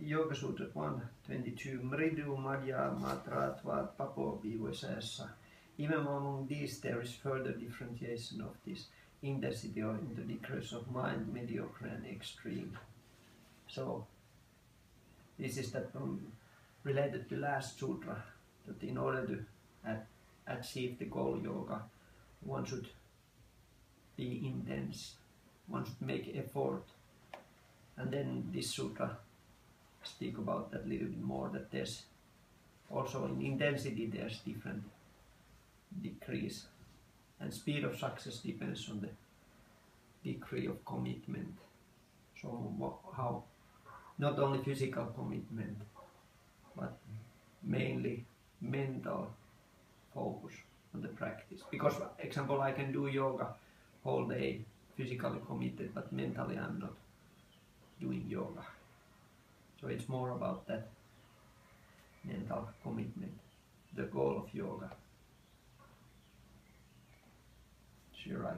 Yoga Sutra 122, Mridu Madhya Matra Tvat Papo Vivesassa. Even among these there is further differentiation of this intensity or into degrees of mind, mediocre and extreme. So this is that related to last sutra, that in order to achieve the goal yoga, one should be intense, one should make effort. And then this sutra speak about that little bit more, that there's also in intensity there's different degrees, and speed of success depends on the degree of commitment. So how not only physical commitment but mainly mental focus on the practice. Because example, I can do yoga whole day physically committed, but mentally I'm not doing yoga. So it's more about that mental commitment, the goal of yoga. Sure,